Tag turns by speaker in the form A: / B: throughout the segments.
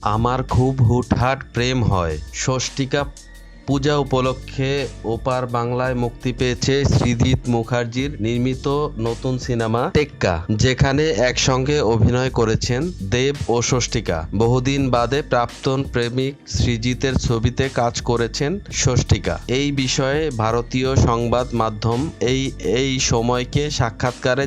A: আমার খুব হুটহাট প্রেম হয়। ষষ্ঠীকা পূজা উপলক্ষে ওপার বাংলায় মুক্তি পেয়েছে সৃজিত মুখার্জির নির্মিত নতুন সিনেমা টেক্কা, যেখানে একসঙ্গে অভিনয় করেছেন দেব ও ষষ্ঠীকা। বহুদিন বাদে প্রাক্তন প্রেমিক সৃজিতের ছবিতে কাজ করেছেন ষষ্ঠীকা। এই বিষয়ে ভারতীয় সংবাদ মাধ্যম এই সময়কে সাক্ষাৎকারে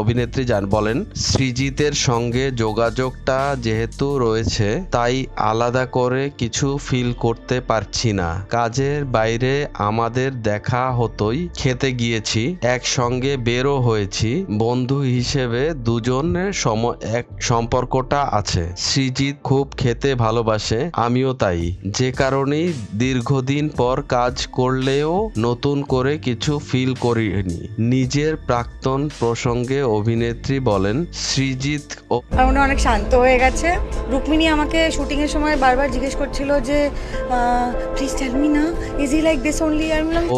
A: অভিনেত্রী বলেন, সৃজিতের সঙ্গে যোগাযোগটা যেহেতু রয়েছে তাই আলাদা করে কিছু ফিল করতে পারছি না। কাজের বাইরে আমাদের দেখা হতোই, খেতে গিয়েছি, একসঙ্গে বেরও হয়েছি, বন্ধু হিসেবে দুজনের এক সম্পর্কটা আছে। সৃজিত খুব খেতে ভালোবাসে, আমিও তাই। যে কারণেই দীর্ঘদিন পর কাজ করলেও নতুন করে কিছু ফিল করিনি। নিজের প্রাক্তন প্রসঙ্গে অভিনেত্রী বলেন, সৃজিত
B: অনেক শান্ত হয়ে গেছে। রুক্মিণী আমাকে শুটিং এর সময় বারবার জিজ্ঞেস করছিল যে প্লিজ টেল মি না, is he like this only.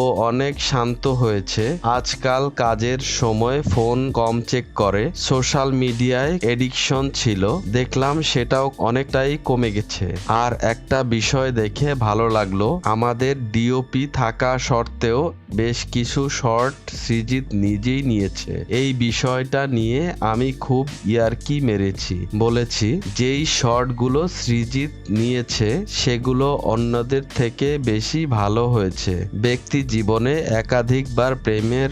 A: ও অনেক শান্ত হয়েছে। আজকাল কাজের সময় ফোন কম চেক করে। সোশ্যাল মিডিয়ায় এডিকশন ছিল, দেখলাম সেটাও অনেকটাই কমে গেছে। আর একটা বিষয় দেখে ভালো লাগলো, আমাদের ডিওপি থাকা সত্ত্বেও বেশ কিছু শর্ট সৃজিত নিজেই নিয়েছে। এই বিষয়টা নিয়ে আমি খুব ইয়ার্কি মেরেছি, বলেছি যেই শর্টগুলো সৃজিত নিয়েছে সেগুলো অন্যদের থেকে বেশি ভালো হয়েছে। ব্যক্তি জীবনে একাধিকবার প্রেমের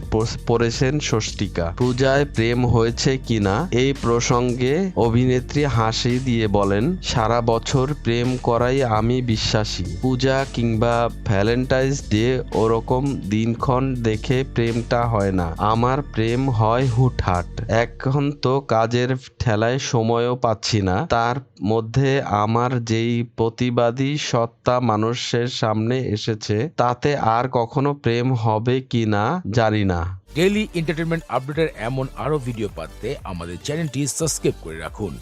A: পড়েছেন ষষ্ঠীকা। পূজায় প্রেম হয়েছে কিনা এই প্রসঙ্গে অভিনেত্রী হাসি দিয়ে বলেন, সারা বছর প্রেম করাই আমি বিশ্বাসী। পূজা কিংবা ভ্যালেন্টাইন্স ডে ওরকম দিনক্ষণ দেখে প্রেমটা হয় না, আমার প্রেম হয় হুটহাট। এখন তো কাজের ঠেলায় সময়ও পাচ্ছি না, তার মধ্যে আমার যেই প্রতিবাদী সত্তা মানুষের সামনে এসেছে তাতে আর কখনো প্রেম হবে কি না জানি না।
C: ডেইলি এন্টারটেনমেন্ট আপডেটের এমন আরো ভিডিও পাতে আমাদের চ্যানেলটি সাবস্ক্রাইব করে রাখুন।